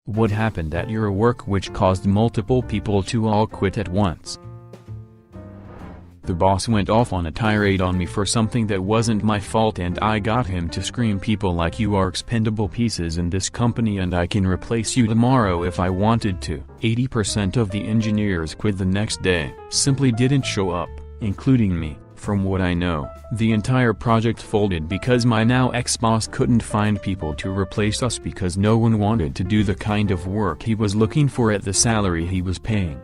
What happened at your work which caused multiple people to all quit at once? The boss went off on a tirade on me for something that wasn't my fault, and I got him to scream people like, "You are expendable pieces in this company and I can replace you tomorrow if I wanted to." 80% of the engineers quit the next day, simply didn't show up, including me. From what I know, the entire project folded because my now ex-boss couldn't find people to replace us because no one wanted to do the kind of work he was looking for at the salary he was paying.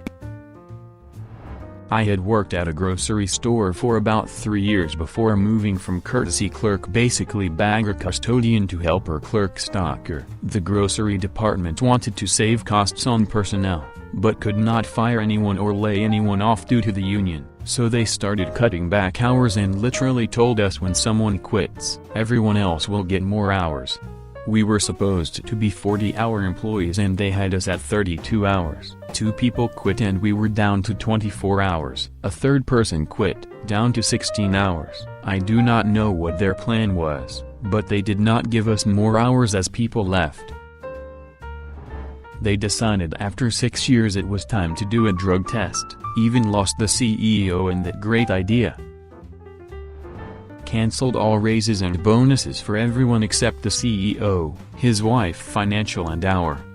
I had worked at a grocery store for about 3 years before moving from courtesy clerk, basically bagger custodian, to helper clerk stocker. The grocery department wanted to save costs on personnel, but could not fire anyone or lay anyone off due to the union, so they started cutting back hours and literally told us, when someone quits, everyone else will get more hours. We were supposed to be 40-hour employees and they had us at 32 hours. 2 people quit and we were down to 24 hours. A third person quit, down to 16 hours. I do not know what their plan was, but they did not give us more hours as people left. They decided after 6 years it was time to do a drug test, even lost the CEO in that great idea. Cancelled all raises and bonuses for everyone except the CEO, his wife financial and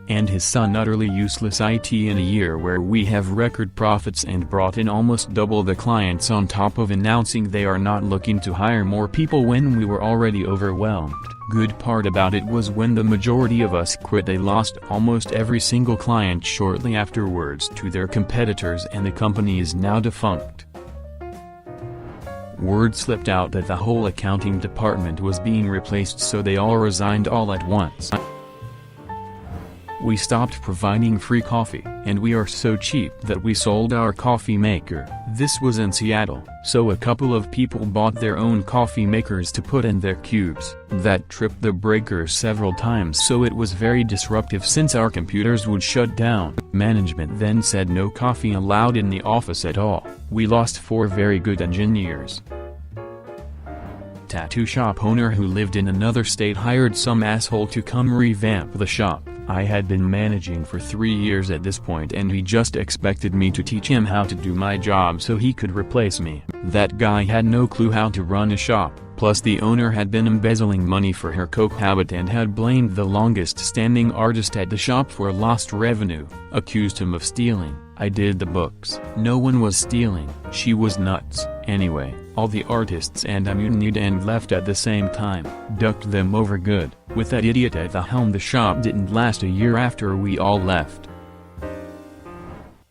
and his son utterly useless IT. In a year where we have record profits and brought in almost double the clients, on top of announcing they are not looking to hire more people when we were already overwhelmed. Good part about it was when the majority of us quit, they lost almost every single client shortly afterwards to their competitors, and the company is now defunct. Word slipped out that the whole accounting department was being replaced, so they all resigned all at once. We stopped providing free coffee, and we are so cheap that we sold our coffee maker. This was in Seattle, so a couple of people bought their own coffee makers to put in their cubes. That tripped the breakers several times, so it was very disruptive since our computers would shut down. Management then said no coffee allowed in the office at all. We lost 4 very good engineers. Tattoo shop owner who lived in another state hired some asshole to come revamp the shop. I had been managing for 3 years at this point and he just expected me to teach him how to do my job so he could replace me. That guy had no clue how to run a shop, plus the owner had been embezzling money for her coke habit and had blamed the longest standing artist at the shop for lost revenue, accused him of stealing. I did the books. No one was stealing. She was nuts. Anyway, all the artists and I mutinied and left at the same time. Ducked them over good. With that idiot at the helm, the shop didn't last a year after we all left.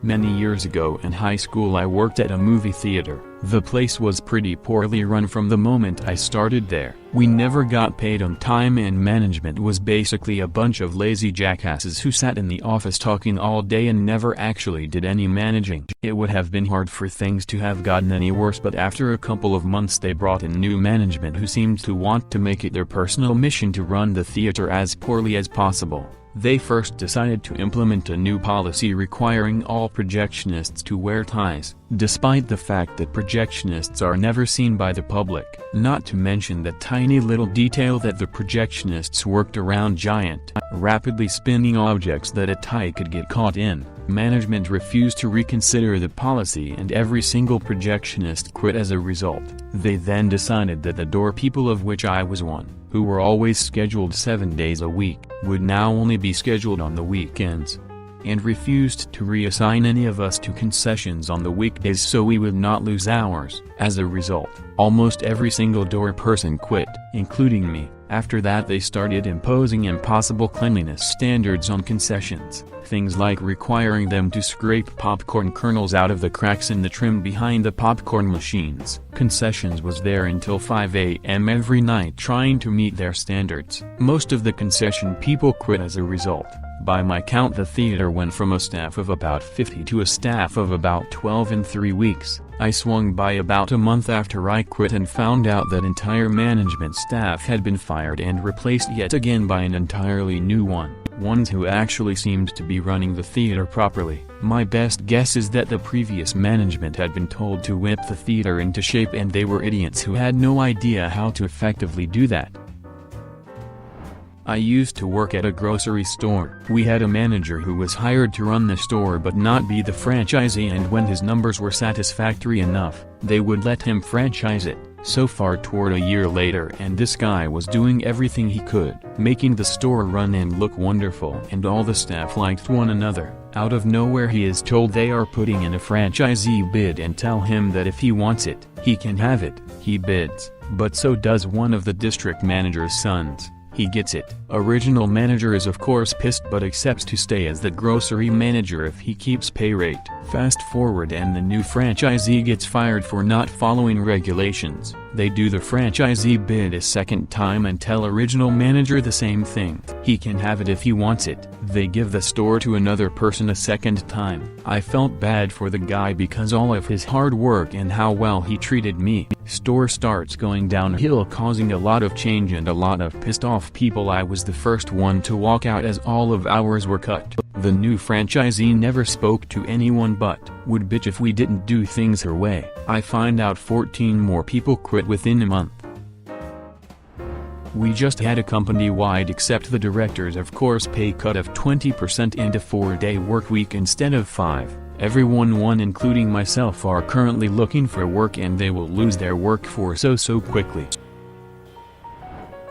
Many years ago in high school I worked at a movie theater. The place was pretty poorly run from the moment I started there. We never got paid on time and management was basically a bunch of lazy jackasses who sat in the office talking all day and never actually did any managing. It would have been hard for things to have gotten any worse, but after a couple of months they brought in new management who seemed to want to make it their personal mission to run the theater as poorly as possible. They first decided to implement a new policy requiring all projectionists to wear ties, despite the fact that projectionists are never seen by the public. Not to mention the tiny little detail that the projectionists worked around giant, rapidly spinning objects that a tie could get caught in. Management refused to reconsider the policy and every single projectionist quit as a result. They then decided that the door people, of which I was one, who were always scheduled 7 days a week, would now only be scheduled on the weekends. And refused to reassign any of us to concessions on the weekdays so we would not lose hours. As a result, almost every single door person quit, including me. After that they started imposing impossible cleanliness standards on concessions, things like requiring them to scrape popcorn kernels out of the cracks in the trim behind the popcorn machines. Concessions was there until 5 a.m. every night trying to meet their standards. Most of the concession people quit as a result. By my count, the theater went from a staff of about 50 to a staff of about 12 in 3 weeks. I swung by about a month after I quit and found out that entire management staff had been fired and replaced yet again by an entirely new one. Ones who actually seemed to be running the theater properly. My best guess is that the previous management had been told to whip the theater into shape and they were idiots who had no idea how to effectively do that. I used to work at a grocery store. We had a manager who was hired to run the store but not be the franchisee, and when his numbers were satisfactory enough, they would let him franchise it. So far toward a year later, and this guy was doing everything he could, making the store run and look wonderful, and all the staff liked one another. Out of nowhere he is told they are putting in a franchisee bid and tell him that if he wants it, he can have it. He bids, but so does one of the district manager's sons. He gets it. Original manager is of course pissed but accepts to stay as the grocery manager if he keeps pay rate. Fast forward and the new franchisee gets fired for not following regulations. They do the franchisee bid a second time and tell original manager the same thing. He can have it if he wants it. They give the store to another person a second time. I felt bad for the guy because all of his hard work and how well he treated me. Store starts going downhill, causing a lot of change and a lot of pissed off people. I was the first one to walk out as all of ours were cut. The new franchisee never spoke to anyone but would bitch if we didn't do things her way. I find out 14 more people quit within a month. We just had a company-wide except the directors of course pay cut of 20% and a 4-day work week instead of 5. Everyone including myself are currently looking for work and they will lose their workforce so quickly.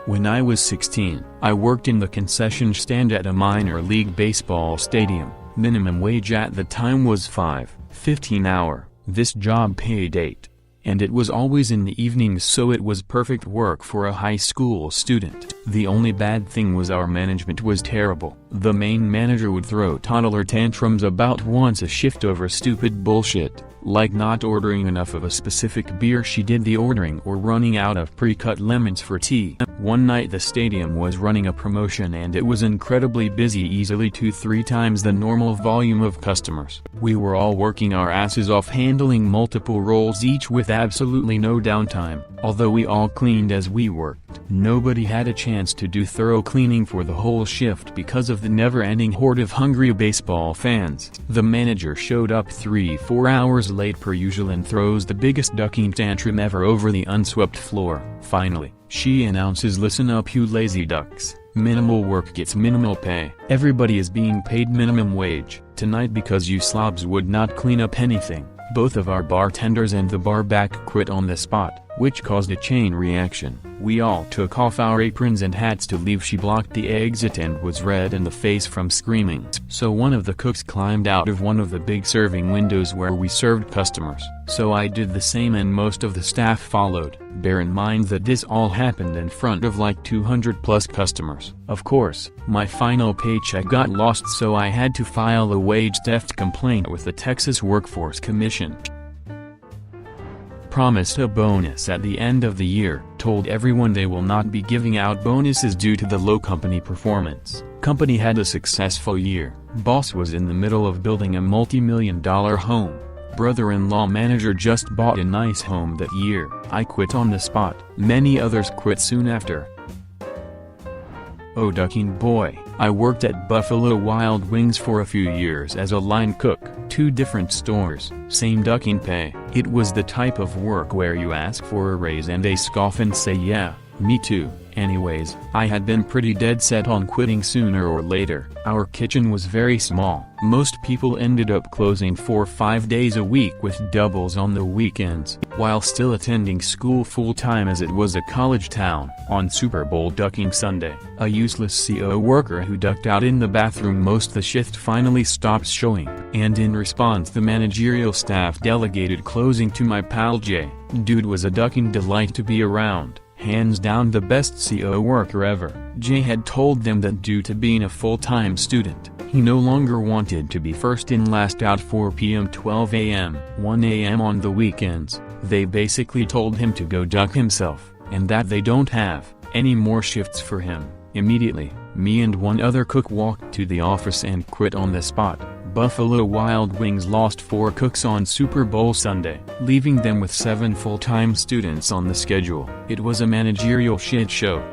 When I was 16, I worked in the concession stand at a minor league baseball stadium. Minimum wage at the time was $5.15 an hour. This job paid $8. And it was always in the evenings, so it was perfect work for a high school student. The only bad thing was our management was terrible. The main manager would throw toddler tantrums about once a shift over stupid bullshit, like not ordering enough of a specific beer she did the ordering or running out of pre-cut lemons for tea. One night the stadium was running a promotion and it was incredibly busy, easily 2-3 times the normal volume of customers. We were all working our asses off handling multiple roles, each with absolutely no downtime. Although we all cleaned as we worked, nobody had a chance to do thorough cleaning for the whole shift because of the never-ending horde of hungry baseball fans. The manager showed up 3-4 hours late per usual and throws the biggest ducking tantrum ever over the unswept floor. Finally, she announces, "Listen up you lazy ducks. Minimal work gets minimal pay. Everybody is being paid minimum wage tonight because you slobs would not clean up anything." Both of our bartenders and the bar back quit on the spot, which caused a chain reaction. We all took off our aprons and hats to leave. She blocked the exit and was red in the face from screaming. So one of the cooks climbed out of one of the big serving windows where we served customers. So I did the same and most of the staff followed. Bear in mind that this all happened in front of like 200 plus customers. Of course, my final paycheck got lost, so I had to file a wage theft complaint with the Texas Workforce Commission. Promised a bonus at the end of the year, told everyone they will not be giving out bonuses due to the low company performance. Company had a successful year. Boss was in the middle of building a multi-million-dollar home. Brother-in-law manager just bought a nice home that year. I quit on the spot. Many others quit soon after. Oh ducking boy, I worked at Buffalo Wild Wings for a few years as a line cook. 2 different stores, same ducking pay. It was the type of work where you ask for a raise and they scoff and say yeah, me too. Anyways, I had been pretty dead set on quitting sooner or later. Our kitchen was very small. Most people ended up closing 4-5 days a week with doubles on the weekends, while still attending school full-time as it was a college town. On Super Bowl ducking Sunday, a useless CO worker who ducked out in the bathroom most the shift finally stopped showing, and in response the managerial staff delegated closing to my pal Jay. Dude was a ducking delight to be around. Hands down the best CO worker ever. Jay had told them that due to being a full-time student, he no longer wanted to be first in last out 4 p.m. 12 a.m. 1 a.m. on the weekends. They basically told him to go duck himself, and that they don't have any more shifts for him. Immediately, me and one other cook walked to the office and quit on the spot. Buffalo Wild Wings lost 4 cooks on Super Bowl Sunday, leaving them with 7 full-time students on the schedule. It was a managerial shit show.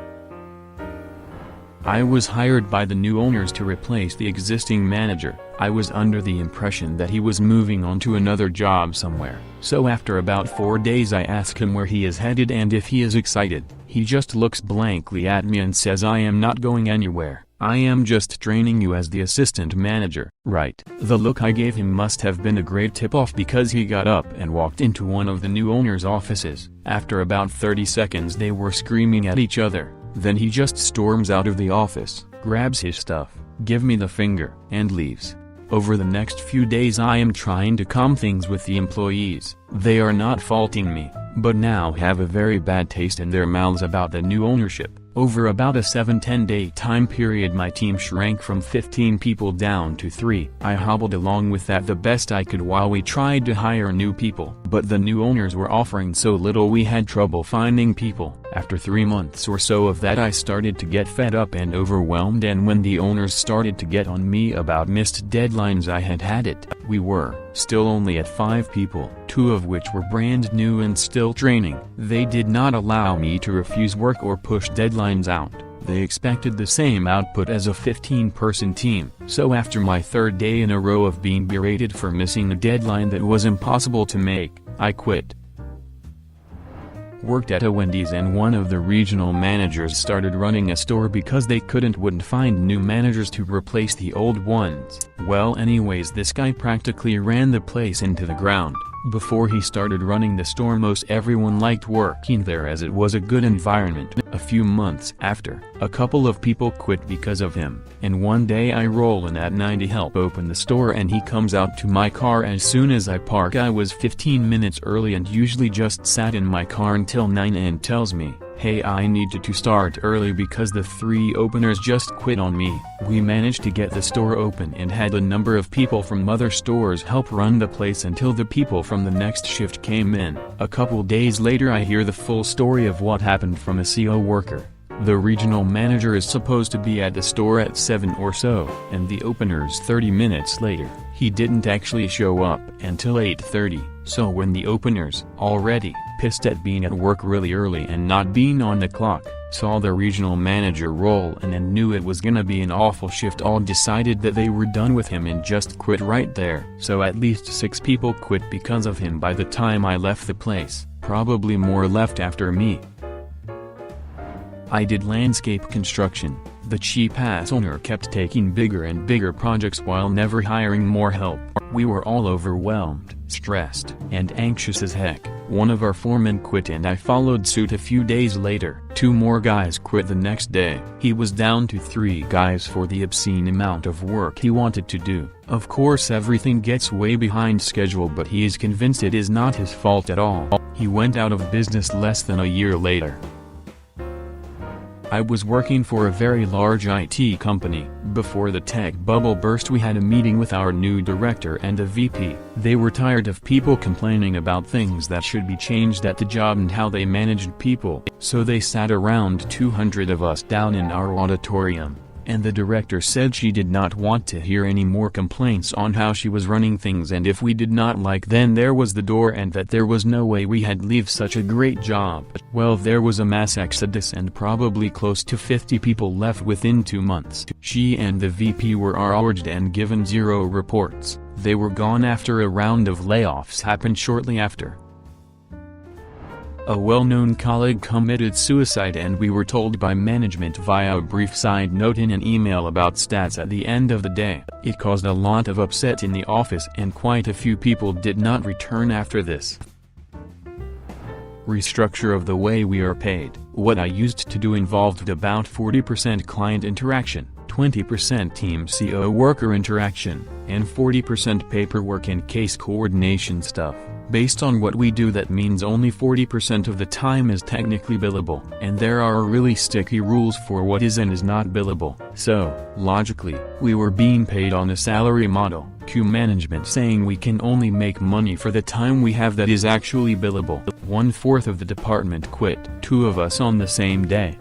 I was hired by the new owners to replace the existing manager. I was under the impression that he was moving on to another job somewhere. So after about 4 days I asked him where he is headed and if he is excited. He just looks blankly at me and says, "I am not going anywhere. I am just training you as the assistant manager." Right. The look I gave him must have been a great tip-off, because he got up and walked into one of the new owner's offices. After about 30 seconds they were screaming at each other. Then he just storms out of the office, grabs his stuff, gives me the finger, and leaves. Over the next few days I am trying to calm things with the employees. They are not faulting me, but now have a very bad taste in their mouths about the new ownership. Over about a 7-10 day time period my team shrank from 15 people down to 3. I hobbled along with that the best I could while we tried to hire new people. But the new owners were offering so little we had trouble finding people. After 3 months or so of that I started to get fed up and overwhelmed, and when the owners started to get on me about missed deadlines I had it. We were still only at 5 people, 2 of which were brand new and still training. They did not allow me to refuse work or push deadlines out. They expected the same output as a 15-person team. So after my 3rd day in a row of being berated for missing a deadline that was impossible to make, I quit. Worked at a Wendy's, and one of the regional managers started running a store because they wouldn't find new managers to replace the old ones. Well, anyways, this guy practically ran the place into the ground. Before he started running the store, most everyone liked working there as it was a good environment. A few months after, a couple of people quit because of him, and one day I roll in at 9 to help open the store and he comes out to my car as soon as I park. I was 15 minutes early and usually just sat in my car until 9, and tells me, "Hey, I needed to start early because the 3 openers just quit on me." We managed to get the store open and had a number of people from other stores help run the place until the people from the next shift came in. A couple days later I hear the full story of what happened from a CO worker. The regional manager is supposed to be at the store at 7 or so, and the openers 30 minutes later. He didn't actually show up until 8:30, so when the openers, already pissed at being at work really early and not being on the clock, saw the regional manager roll in and knew it was gonna be an awful shift, all decided that they were done with him and just quit right there. So at least 6 people quit because of him by the time I left the place, probably more left after me. I did landscape construction. The cheap-ass owner kept taking bigger and bigger projects while never hiring more help. We were all overwhelmed, stressed, and anxious as heck. One of our foremen quit and I followed suit a few days later. 2 more guys quit the next day. He was down to 3 guys for the obscene amount of work he wanted to do. Of course everything gets way behind schedule, but he is convinced it is not his fault at all. He went out of business less than a year later. I was working for a very large IT company. Before the tech bubble burst, we had a meeting with our new director and a VP. They were tired of people complaining about things that should be changed at the job and how they managed people. So they sat around 200 of us down in our auditorium, and the director said she did not want to hear any more complaints on how she was running things, and if we did not like, then there was the door, and that there was no way we had leave such a great job. Well, there was a mass exodus and probably close to 50 people left within 2 months. She and the VP were urged and given 0 reports. They were gone after a round of layoffs happened shortly after. A well-known colleague committed suicide, and we were told by management via a brief side note in an email about stats at the end of the day. It caused a lot of upset in the office and quite a few people did not return after this. Restructure of the way we are paid. What I used to do involved about 40% client interaction, 20% team CO worker interaction, and 40% paperwork and case coordination stuff. Based on what we do, that means only 40% of the time is technically billable, and there are really sticky rules for what is and is not billable. So, logically, we were being paid on a salary model. Q management saying we can only make money for the time we have that is actually billable. 1/4 of the department quit, 2 of us on the same day.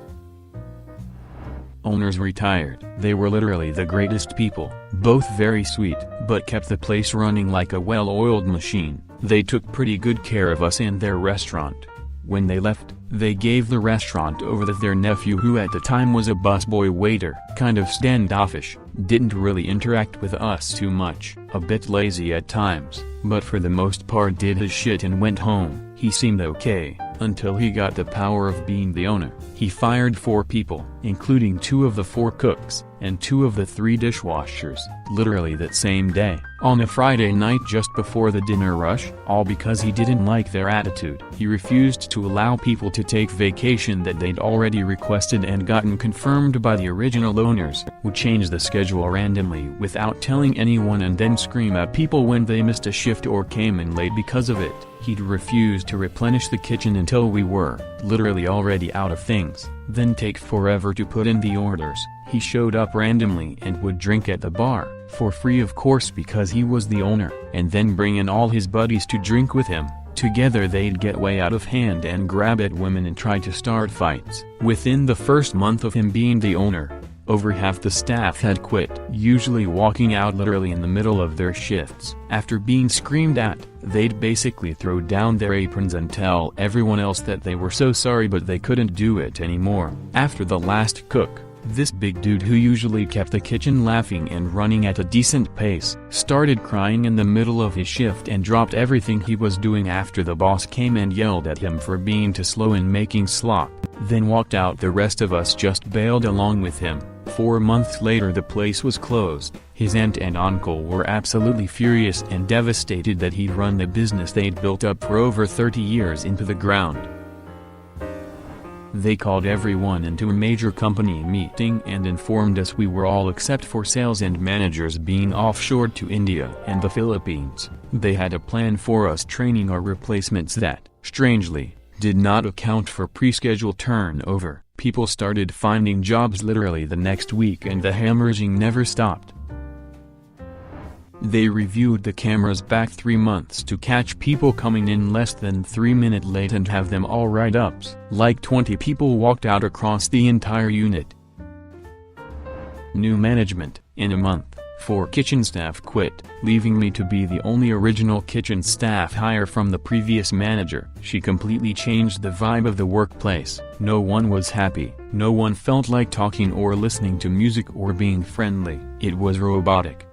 Owners retired. They were literally the greatest people, both very sweet, but kept the place running like a well-oiled machine. They took pretty good care of us and their restaurant. When they left, they gave the restaurant over to their nephew, who at the time was a busboy waiter, kind of standoffish, didn't really interact with us too much, a bit lazy at times, but for the most part did his shit and went home. He seemed okay, until he got the power of being the owner. He fired 4 people, including 2 of the 4 cooks, and 2 of the 3 dishwashers, literally that same day, on a Friday night just before the dinner rush, all because he didn't like their attitude. He refused to allow people to take vacation that they'd already requested and gotten confirmed by the original owners, would change the schedule randomly without telling anyone and then scream at people when they missed a shift or came in late because of it. He'd refuse to replenish the kitchen until we were, literally already out of things, then take forever to put in the orders. He showed up randomly and would drink at the bar, for free of course because he was the owner, and then bring in all his buddies to drink with him. Together they'd get way out of hand and grab at women and try to start fights. Within the first month of him being the owner, over half the staff had quit, usually walking out literally in the middle of their shifts. After being screamed at, they'd basically throw down their aprons and tell everyone else that they were so sorry but they couldn't do it anymore. After the last cook, this big dude who usually kept the kitchen laughing and running at a decent pace, started crying in the middle of his shift and dropped everything he was doing after the boss came and yelled at him for being too slow in making slop, then walked out. The rest of us just bailed along with him. 4 months later the place was closed. His aunt and uncle were absolutely furious and devastated that he'd run the business they'd built up for over 30 years into the ground. They called everyone into a major company meeting and informed us we were all except for sales and managers being offshored to India and the Philippines. They had a plan for us training our replacements that, strangely, did not account for pre-scheduled turnover. People started finding jobs literally the next week and the hemorrhaging never stopped. They reviewed the cameras back 3 months to catch people coming in less than 3 minutes late and have them all write-ups. Like 20 people walked out across the entire unit. New management. In a month, 4 kitchen staff quit, leaving me to be the only original kitchen staff hire from the previous manager. She completely changed the vibe of the workplace. No one was happy. No one felt like talking or listening to music or being friendly. It was robotic.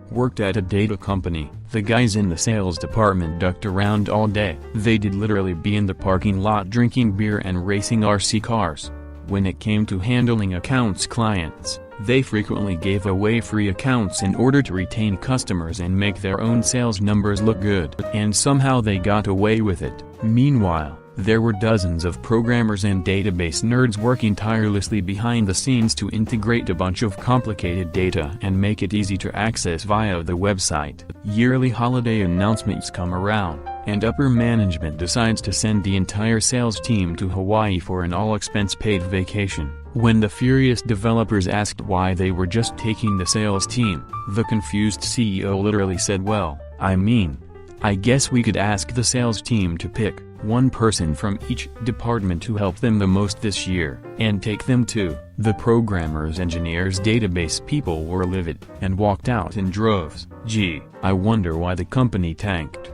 Worked at a data company. The guys in the sales department ducked around all day. They did literally be in the parking lot drinking beer and racing RC cars. When it came to handling accounts clients, they frequently gave away free accounts in order to retain customers and make their own sales numbers look good. And somehow they got away with it. Meanwhile, there were dozens of programmers and database nerds working tirelessly behind the scenes to integrate a bunch of complicated data and make it easy to access via the website. Yearly holiday announcements come around, and upper management decides to send the entire sales team to Hawaii for an all-expense-paid vacation. When the furious developers asked why they were just taking the sales team, the confused CEO literally said, "Well, I guess we could ask the sales team to pick one person from each department to help them the most this year, and take them too." The programmers, engineers, database people were livid, and walked out in droves. Gee, I wonder why the company tanked.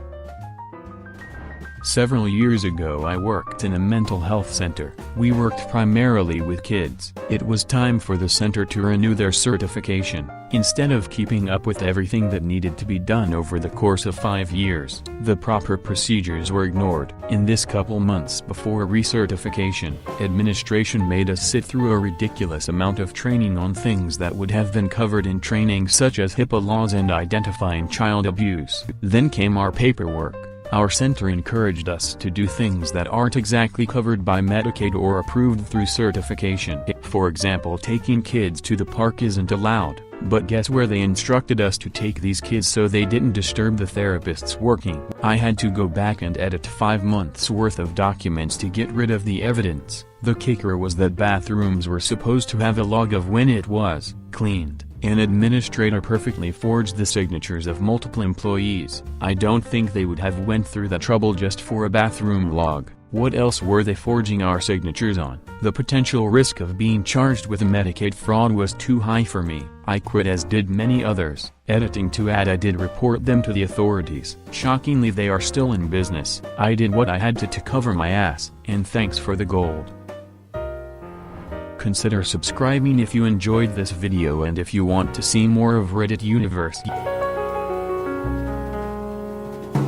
Several years ago I worked in a mental health center. We worked primarily with kids. It was time for the center to renew their certification. Instead of keeping up with everything that needed to be done over the course of 5 years, the proper procedures were ignored. In this couple months before recertification, administration made us sit through a ridiculous amount of training on things that would have been covered in training such as HIPAA laws and identifying child abuse. Then came our paperwork. Our center encouraged us to do things that aren't exactly covered by Medicaid or approved through certification. For example, taking kids to the park isn't allowed, but guess where they instructed us to take these kids so they didn't disturb the therapists working. I had to go back and edit 5 months worth of documents to get rid of the evidence. The kicker was that bathrooms were supposed to have a log of when it was cleaned. An administrator perfectly forged the signatures of multiple employees. I don't think they would have went through that trouble just for a bathroom log. What else were they forging our signatures on? The potential risk of being charged with Medicaid fraud was too high for me. I quit, as did many others. Editing to add, I did report them to the authorities. Shockingly, they are still in business. I did what I had to cover my ass, and thanks for the gold. Consider subscribing if you enjoyed this video and if you want to see more of Reddit Universe.